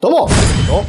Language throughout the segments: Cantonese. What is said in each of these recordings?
咁我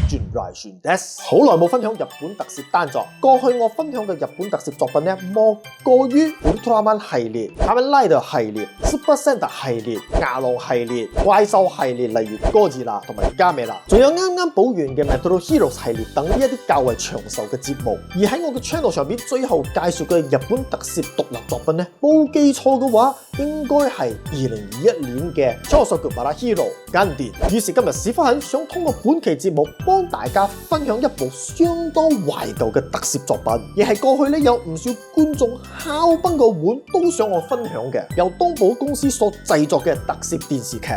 轉來轉 des， 好耐冇分享日本特攝單作。過去我分享嘅日本特攝作品咧，莫過於 Ultraman 系列、Kamen Rider 系列、Super Sentai 系列、牙狼系列、怪獸系列，例如哥吉拉同埋加美拉，仲有啱啱補完嘅 Metal Heroes 系列等呢一啲較為長壽嘅節目。而喺我嘅 channel 上邊，最後介紹嘅日本特攝獨立作品咧，冇記錯嘅話，應該係2021年嘅《超速バラヒーローガンディ》。於是今日史夫肯想通過本期節目幫大家分享一部相當懷舊嘅特攝作品，亦係過去咧有唔少觀眾敲崩個碗都想我分享嘅，由東寶公司所製作嘅特攝電視劇。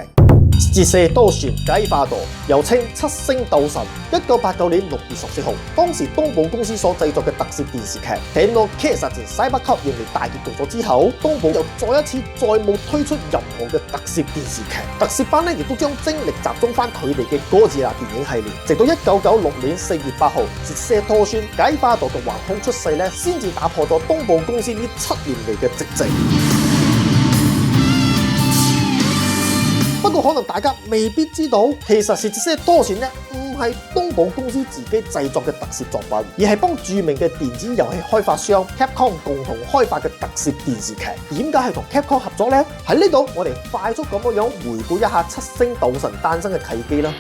自射多旋解化道，又稱七星鬥神。1989年6月14號，當時東寶公司所製作嘅特攝電視劇《電腦警察戰サイバーカップ》迎嚟大結局咗之後，東寶又再一次再冇推出任何嘅特攝電視劇。特攝班咧亦都將精力集中翻佢哋嘅哥吉拉電影系列。直到1996年4月8號，自射多旋解化道嘅橫空出世咧，先至打破咗東寶公司呢7年嚟嘅寂靜。不過可能大家未必知道，其實是這些多旋咧唔係東寶公司自己製作嘅特攝作品，而係幫著名嘅電子遊戲開發商 Capcom 共同開發嘅特攝電視劇。點解係同 Capcom 合作呢？喺呢度我哋快速咁樣回顧一下七星鬥神誕生嘅契機啦。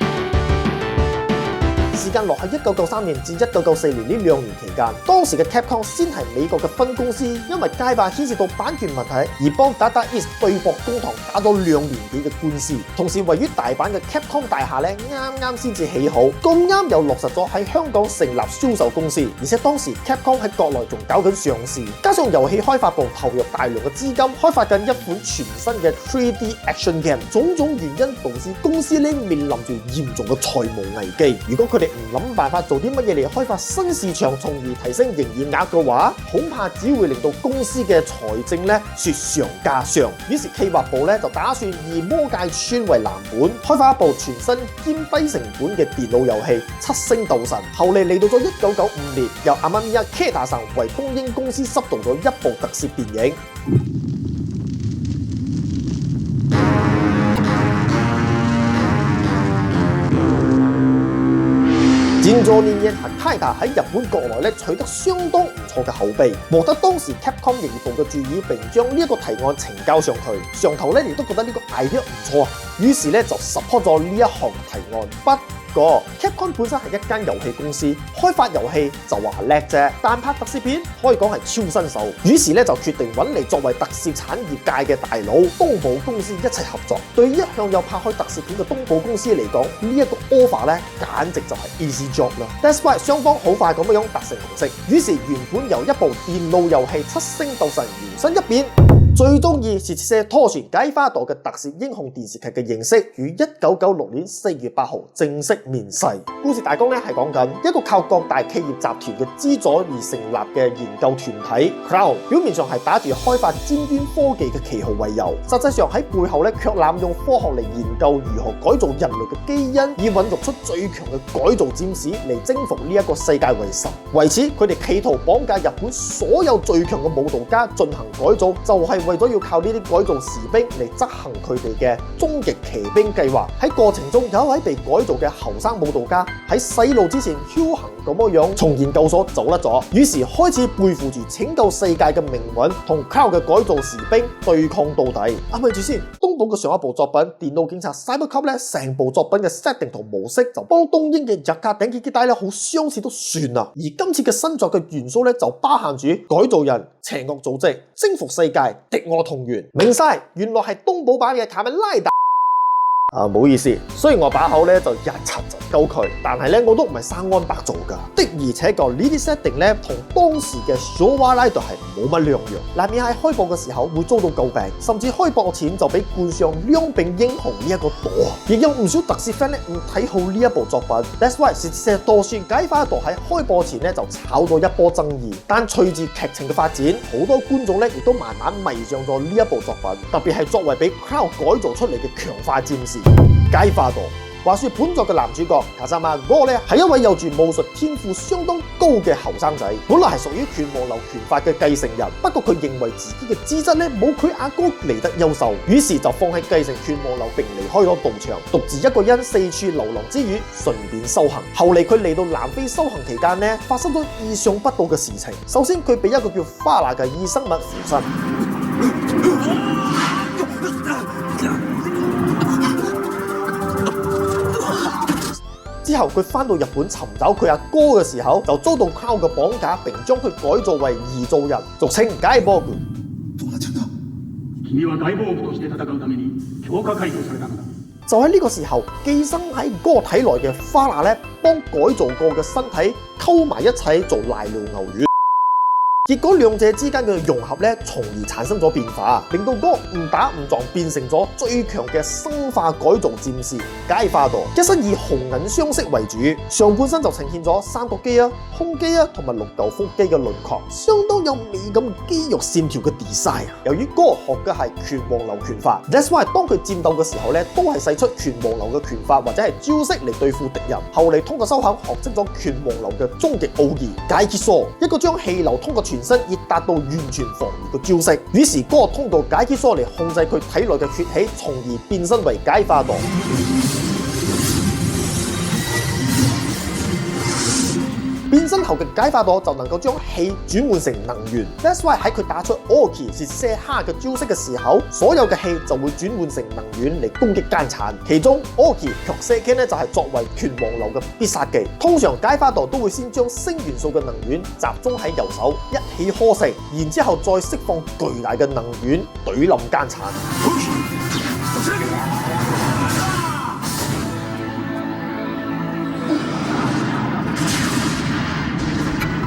時間落喺1993年至1994年呢2年期間，當時嘅 Capcom 先係美國嘅分公司，因為街霸牽涉到版權問題，而幫 Data East 對簿公堂打咗2年幾嘅官司。同時位於大阪嘅 Capcom 大廈咧，啱先至起好，咁啱又落實咗喺香港成立銷售公司，而且當時 Capcom 喺國內仲搞緊上市，加上遊戲開發部投入大量嘅資金，開發緊一款全新嘅 3D Action Game， 種種原因導致公司咧面臨住嚴重嘅財務危機。如果佢哋唔諗辦法做啲乜嘢嚟開發新市場，從而提升營業額嘅話，恐怕只會令到公司嘅財政咧雪上加霜。於是企劃部咧就打算以魔界村為藍本，開發一部全新兼低成本嘅電腦遊戲《七星鬥神》。後嚟嚟到咗1995年，由阿瑪米亞 Keta さん為東映公司執導咗一部特攝電影。戰助連夜和 Taika 喺日本國內咧取得相當唔錯嘅口碑，獲得當時 Capcom 營業部嘅注意，並將呢一個提案呈交上去。上頭咧亦都覺得呢個 idea 唔錯，於是咧就 support 咗呢一項提案。不過 Capcom 本身係一間遊戲公司，開發遊戲就話係叻啫，但拍特攝片可以講係超新手。於是咧就決定揾嚟作為特攝產業界嘅大佬東寶公司一齊合作。對於一向有拍開特攝片嘅東寶公司嚟講，呢一個 offer 咧簡直就係 easy job 啦。That's why 雙方好快咁樣達成共識。於是原本由一部電腦遊戲《七星鬥神》搖身一變，最中意是射多旋解化道嘅特攝英雄電視劇嘅形式，於1996年4月8號正式面世。故事大綱咧係講緊一個靠各大企業集團嘅資助而成立嘅研究團體 Crown， 表面上係打住開發尖端科技嘅旗號為由，實際上喺背後咧卻濫用科學嚟研究如何改造人類嘅基因，以孕育出最強嘅改造戰士嚟征服呢一個世界為神。為此，佢哋企圖綁架日本所有最強嘅武道家進行改造，就係為咗要靠呢啲改造士兵嚟執行佢哋嘅終極騎兵計劃。喺過程中，有一位被改造嘅後生武道家喺洗腦之前僥倖咁樣從研究所走甩咗，於是開始背負住拯救世界嘅命運，同 Crown 嘅改造士兵對抗到底。咪住先，東寶嘅上一部作品《電腦警察 Cyber Cop》咧，成部作品嘅 setting 同模式就幫東映嘅日卡頂級機帶咧好相似都算啦。而今次嘅新作嘅元素咧就包含住改造人、邪惡組織、征服世界、敵我同源。明晒，原來係東寶版嘅卡文拉達。唔好意思，雖然我把口咧就一插就鳩佢，但係咧我都唔係生安白做噶。的而且確呢啲 setting 咧同當時嘅 Showa Rider 係冇乜兩樣。難免喺開播嘅時候會遭到詬病，甚至開播前就俾冠上兩柄英雄呢一個朵。亦有唔少特攝 fan 咧唔睇好呢一部作品。That's why 射多旋解化道喺開播前咧就炒咗一波爭議。但隨住劇情嘅發展，好多觀眾咧亦都慢慢迷上咗呢一部作品，特別係作為俾 Crown 改造出嚟嘅強化戰士。解化道話說本作嘅男主角卡薩馬哥咧係一位有住武術天賦相當高嘅後生仔，本來係屬於拳王流拳法嘅繼承人，不過佢認為自己嘅資質咧冇佢阿哥嚟得優秀，於是就放棄繼承拳王流並離開咗道場，獨自一個人四處流浪之餘，順便修行。後嚟佢嚟到南非修行期間咧，發生咗意想不到嘅事情。首先佢俾一個叫花娜嘅異生物附身。之後佢翻到日本尋找佢阿哥嘅時候，就遭到 Crown 嘅綁架，並將佢改造為異造人，俗稱解剖具。就喺呢個時候，寄生喺哥體內嘅花娜咧，幫改造過嘅身體溝埋一齊做瀨尿牛丸。結果兩者之間嘅融合咧，從而產生咗變化，令到哥誤打誤撞變成咗最強嘅生化改造戰士解花朵，一身以紅銀雙色為主，上半身就呈現咗三角肌啊、胸肌啊同埋六嚿腹肌嘅輪廓，相當有美感肌肉線條嘅 design。由於哥學嘅係拳王流拳法 ，that's why 當佢戰鬥嘅時候咧，都係使出拳王流嘅拳法或者係招式嚟對付敵人。後嚟通過修行學識咗拳王流嘅終極奧義解結梭，一個將氣流通過全身以達到完全防禦嘅招式，於是哥通過解結梭嚟控制佢體內嘅血氣，從而變身為解花朵。變身後嘅解花朵就能夠將氣轉換成能源 ，that's why 喺佢打出 Oki 是射蝦嘅招式嘅時候，所有嘅氣就會轉換成能源嚟攻擊奸殘。其中 Oki 強射 Ken 咧就係作為拳王流嘅必殺技。通常解花朵都會先將星元素嘅能源集中喺右手，一氣呵成，然之後再釋放巨大嘅能源懟冧奸殘。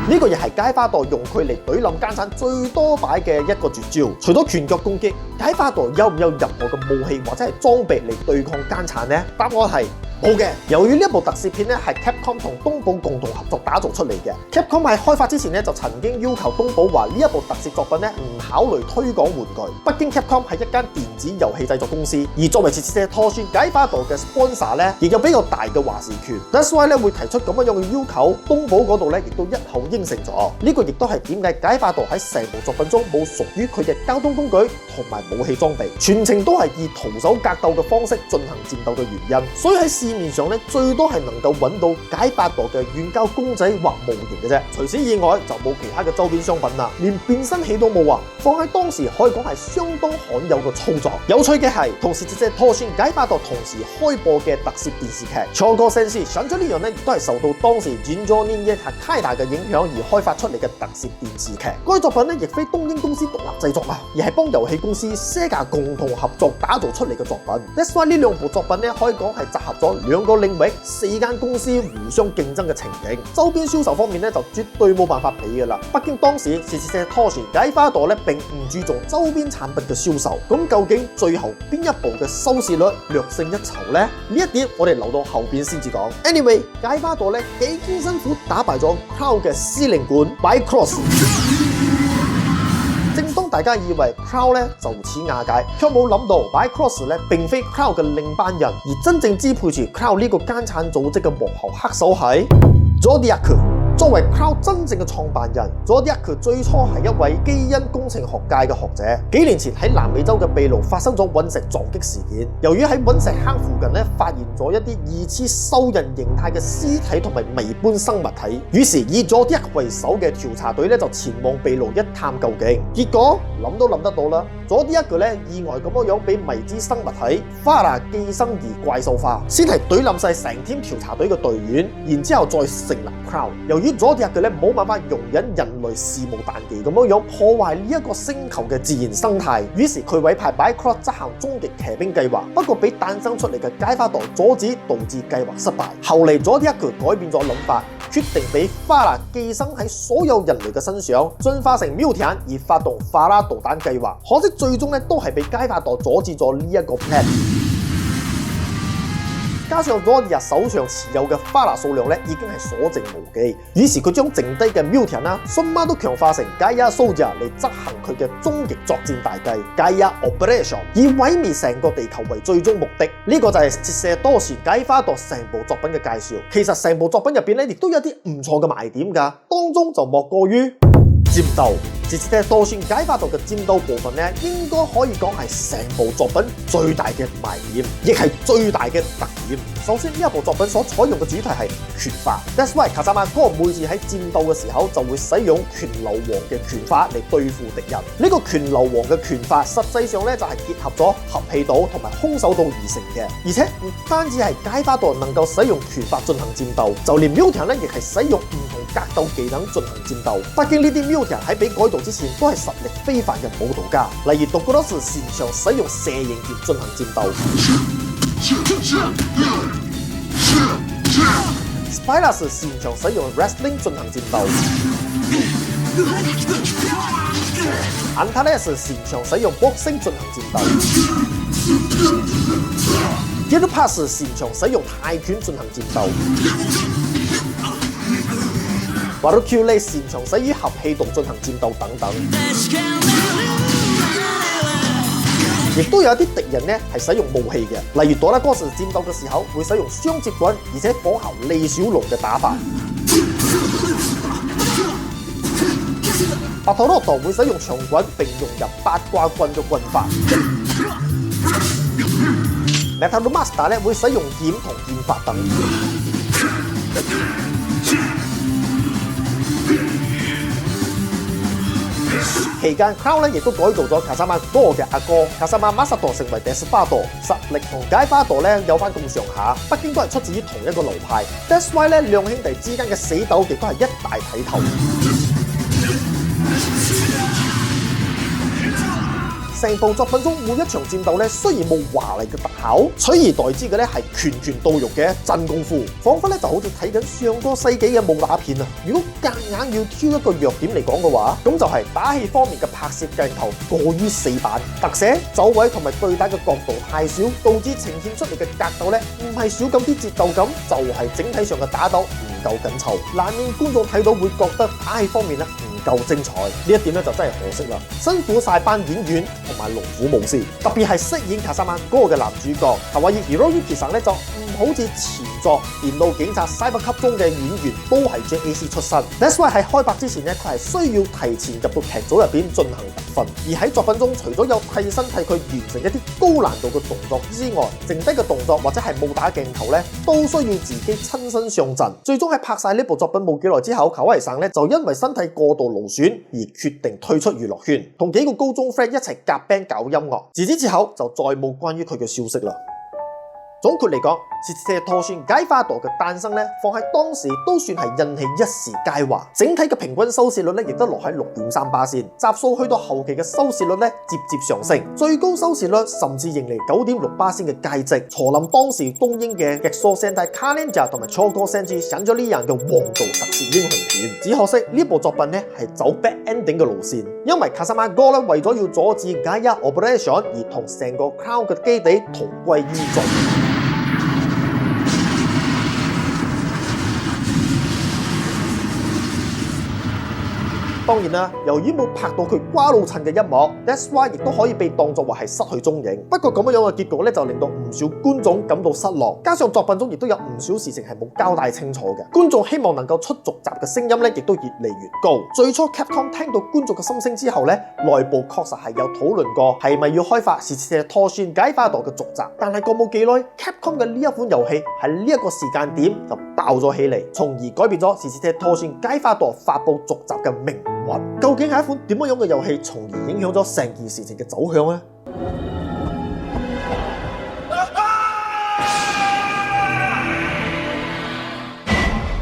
呢個亦係解花朵用佢嚟懟冧奸殘最多擺嘅一個絕招。除咗拳腳攻擊，解花朵有唔有任何嘅武器或者係裝備嚟對抗奸殘呢？答案係冇嘅。由於呢一部特攝片咧係 Capcom 同東寶共同合作打造出嚟嘅 ，Capcom 喺開發之前咧就曾經要求東寶話呢一部特攝作品咧唔考慮推廣玩具。畢竟 Capcom 係一間電子遊戲製作公司，而作為設計拖船解花朵嘅 sponsor 咧，亦有比較大嘅話事權。That's why 咧會提出咁樣嘅要求，東寶嗰度咧亦都一口應承咗。呢個亦都係點解解花朵喺成部作品中冇屬於佢嘅交通工具同埋武器裝備，全程都係以徒手格鬥嘅方式進行戰鬥嘅原因。所以喺市面上咧最多係能夠揾到解花朵嘅軟膠公仔或模型嘅啫，除此以外就冇其他嘅周邊商品啦，連變身器都冇啊！放喺當時可以講係相當罕有嘅操作。有趣嘅係，同時隻拖船解花朵同時開播嘅特攝電視劇《超哥先生》上咗呢樣咧，亦都係受到當時JINJO NINJA HAKAIDA嘅影響而開發出嚟嘅特攝電視劇。該作品咧亦非東映公司獨立製作啊，而係幫遊戲公司 SEGA 共同合作打造出嚟嘅作品。That's why 呢兩部作品咧可以講係集合咗兩個領域4間公司互相競爭嘅情景。周邊銷售方面咧就絕對冇辦法比噶啦。畢竟當時拖船解花朵咧並唔注重周邊產品嘅銷售。咁究竟最後邊一部嘅收視率略勝一籌呢？呢一點我哋留到後邊先至講。Anyway， 解花朵咧幾經辛苦打敗咗 Crown 嘅司令官 Bicross。正當大家以為 Crown 咧就此瓦解，卻冇諗到 Bicross 咧並非 Crown 嘅領班人，而真正支配住 Crown 呢個奸產組織嘅幕後黑手係 Zodiac。作為 Crown 真正嘅創辦人 ，Zodiac 最初係一位基因工程學界嘅學者。幾年前喺南美洲嘅秘魯發生咗隕石撞擊事件，由於喺隕石坑附近咧發現咗一啲疑似獸人形態嘅屍體同埋微般生物體，於是以 Zodiac 為首嘅調查隊咧就前往秘魯一探究竟。結果諗都諗得到啦，Zodiac咧意外咁樣俾未知生物體 Farah 寄生而怪獸化，先係懟冧晒成 team 調查隊嘅隊員，然之後再成立 Crown。由於Zodiac咧冇辦法容忍人類肆無忌憚咁樣破壞呢一個星球嘅自然生態，於是佢委派 Bicross 執行終極騎兵計劃。不過俾誕生出嚟嘅解花朵阻止，導致計劃失敗。後嚟Zodiac改變咗諗法，決定俾 Farah 寄生喺所有人類嘅身上，進化成 mutant 而發動 Farah 導彈計劃。可惜最終咧都係俾解花朵阻止咗呢一個 plan。加上 Rodia 手上持有嘅花拿數量咧已經係所剩無幾，於是佢將剩低嘅 Mutant 啦，瞬間都強化成 Gaia Soldier 嚟執行佢嘅終極作戰大計 Gaia Operation， 以毀滅成個地球為最終目的。呢個就係折射多旋解花朵成部作品嘅介紹。其實成部作品入邊咧，亦都有啲唔錯嘅賣點㗎，當中就莫過於戰鬥。折射多旋解花朵嘅戰鬥部分咧，應該可以講係成部作品最大嘅賣點，亦係最大嘅特點。首先呢一部作品所採用嘅主題係拳法 ，That's why 卡薩曼哥每次喺戰鬥嘅時候就會使用拳流王嘅拳法嚟對付敵人。呢個拳流王嘅拳法實際上咧就係結合咗合氣道同埋空手道而成嘅，而且唔單止係解花朵能夠使用拳法進行戰鬥，就連 Mutant 咧亦係使用唔同格鬥技能進行戰鬥。畢竟呢啲 Mutant 喺被改造之前都係實力非凡嘅武道家，例如 Douglus 擅長使用射形劍進行戰鬥。Spinus 擅長使用 Wrestling 進行戰鬥 ，Antares 擅長使用 Boxing 進行戰鬥 ，Gilpass 擅長使用泰拳進行戰鬥 ，Varukule 擅長使於合氣道進行戰鬥等等。亦都有一啲敵人咧係使用武器嘅，例如朵拉哥斯戰鬥嘅時候會使用雙截棍，而且仿效李小龍嘅打法。白托洛陀會使用長棍並融入八卦棍嘅棍法。Metal Master 咧會使用劍同劍法等。期間 Crown 咧亦都改造咗卡薩曼哥嘅阿哥卡薩曼馬薩多成為迪斯巴多，實力同解巴多咧有翻咁上下，畢竟都係出自於同一個流派。That's why 咧兩兄弟之間嘅死鬥亦都係一大睇頭。成部作品中每一場戰鬥咧，雖然冇華麗嘅特效，取而代之嘅咧係拳拳到肉嘅真功夫，彷彿咧就好似睇緊上個世紀嘅武打片啊！如果夾硬要挑一個弱點嚟講嘅話，咁就係打戲方面嘅拍攝鏡頭過於死板，特寫、走位同埋對打嘅角度太少，導致呈現出嚟嘅格鬥咧唔係少咁啲節奏感，就係整體上嘅打鬥唔夠緊湊，難免觀眾睇到會覺得打戲方面咧夠精彩，呢一點咧就真係可惜啦！辛苦晒班演員同埋龍虎武師，特別係飾演卡薩曼哥嘅男主角卡瓦伊 Hiroyuki 桑咧就唔好似前作《電腦警察 Cyber 級》中嘅演員都係 JAC 出身。That's why 喺開拍之前咧，佢係需要提前入到劇組入邊進行特訓，而喺作品中除咗有替身替佢完成一啲高難度嘅動作之外，剩低嘅動作或者係武打鏡頭咧，都需要自己親身上陣。最終喺拍晒呢部作品冇幾耐之後，卡瓦伊桑咧就因為身體過度勞損而決定退出娛樂圈，同幾個高中 friend 一齊夾 band 搞音樂。自此之後就再冇關於佢嘅消息啦。總括嚟講，折射多旋解花朵嘅誕生咧，放喺當時都算係引起一時佳話。整體嘅平均收視率咧，亦都落喺6.3%，集數去到後期嘅收視率咧，節節上升，最高收視率甚至迎嚟9.6%嘅佳績，坐冧當時東映嘅極速戦隊卡蓮加同埋超哥聖之上咗呢樣嘅王道特攝英雄片。只可惜呢部作品咧係走 bad ending 嘅路線，因為卡薩曼哥咧為咗要阻止 Gaia Operation 而同成個 Crown 嘅基地同歸於盡。當然啦，由於冇拍到佢瓜老襯嘅一幕 ，That's why 亦都可以被當作話係失去蹤影。不過咁樣嘅結局咧，就令到唔少觀眾感到失落。加上作品中亦都有唔少事情係冇交代清楚嘅，觀眾希望能夠出續集嘅聲音咧，亦都越嚟越高。最初 Capcom 聽到觀眾嘅心聲之後咧，內部確實係有討論過係咪要開發《折射多旋解花朵》嘅續集。但係過冇幾耐 ，Capcom 嘅呢一款遊戲喺呢一個時間點就爆咗起嚟，從而改變咗《折射多旋解花朵》發布續集嘅命運。究竟係一款點樣嘅遊戲，從而影響咗成件事情嘅走向呢？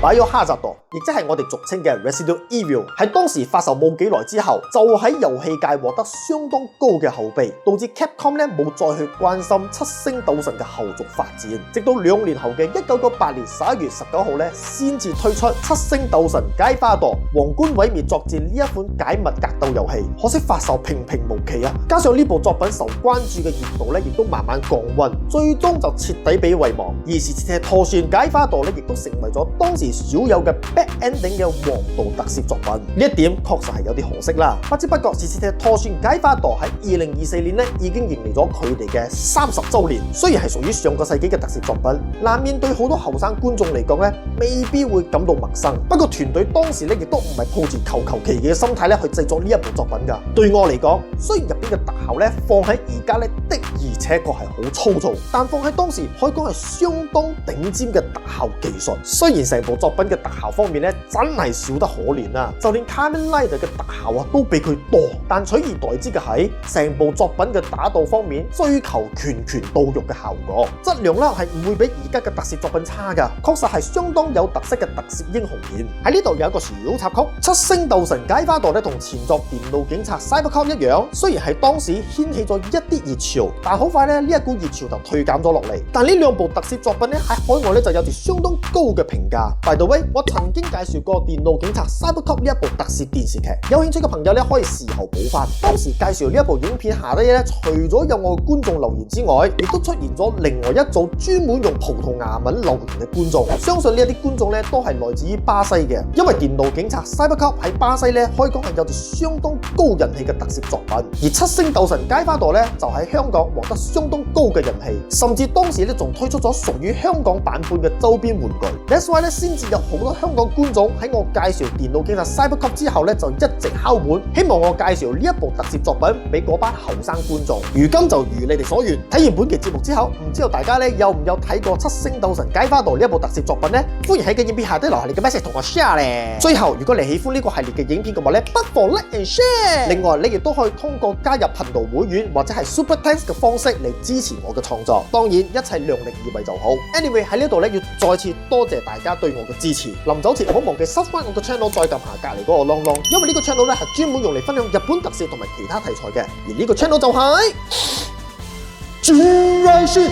Biohazard， 亦即係我哋俗稱嘅 Resident Evil， 喺當時發售冇幾耐之後，就喺遊戲界獲得相當高嘅口碑，導致 Capcom 咧冇再去關心七星鬥神嘅後續發展，直到2年後嘅1998年11月19號咧，先至推出七星鬥神解花朵皇冠毀滅作戰呢一款解密格鬥遊戲。可惜發售平平無奇啊，加上呢部作品受關注嘅熱度咧，亦都慢慢降溫，最終就徹底被遺忘。而是次拖船解花朵咧，亦都成為咗當時少有嘅 bad ending 嘅王道特攝作品。呢一點確實係有啲可惜啦。不知不覺，是次拖船解花朵喺2024年咧已經迎嚟咗佢哋嘅30週年。雖然係屬於上個世紀嘅特攝作品，難免對好多後生觀眾嚟講咧，未必會感到陌生。不過團隊當時咧亦都唔係抱住求其嘅心態咧去製作呢一部作品㗎。對我嚟講，雖然入邊嘅特效咧放喺而家咧的而且確係好粗糙，但放喺當時可以講係相當頂尖嘅特效技術。雖然成部作品嘅特效方面咧真係少得可憐啊，就連 Kamen Rider 嘅特效啊都比佢多，但取而代之嘅係成部作品嘅打鬥方面追求拳到肉嘅效果，質量啦係唔會比而家嘅特攝作品差㗎，確實係相當有特色嘅特攝英雄片。喺呢度有一個小插曲，七星鬥神解花朵咧同前作電腦警察 Cybercop 一樣，雖然係當時掀起咗一啲熱潮，但好快咧呢一股熱潮就退減咗落嚟。但呢兩部特攝作品咧喺海外咧就有住相當高嘅評價。By the way， 我曾經介紹過電腦警察 Cybercop 呢一部特攝電視劇，有興趣嘅朋友咧可以事後補翻。當時介紹呢一部影片下低咧，除咗有我嘅觀眾留言之外，亦都出現咗另外一組專門用葡萄牙文留言嘅觀眾。相信呢一啲觀眾咧都係來自於巴西嘅，因為電腦警察 Cybercop 喺巴西咧可以講係有住相當高人氣嘅特攝作品，而七星鬥神解花朵咧就喺香港獲得相當高嘅人氣，甚至當時咧仲推出咗屬於香港版本嘅周邊玩具。That's why 咧先至有好多香港觀眾喺我介紹電腦警察 Cybercop 之後咧就一直敲碗，希望我介紹呢一部特攝作品俾嗰班後生觀眾。如今就如你哋所願，睇完本期節目之後，唔知道大家咧有唔有睇過七星鬥神解花朵呢一部特攝作品呢？歡迎喺個影片下底留下你嘅 message 同我 share 咧。最後，如果你喜歡呢個系列嘅影片嘅話咧，不妨 like and share。另外，你亦都可以通過加入頻道會員或者係 Super Thanks 嘅方式嚟支持我嘅創作。當然，一切量力而為就好。Anyway， 喺呢度咧要再次多謝大家對我嘅支持。臨走前唔好忘記 subscribe 我嘅 channel， 再撳下隔離嗰個啷啷，因為呢個 channel 咧係專門用嚟分享日本特攝同埋其他題材嘅。而呢個 channel 就係自然線。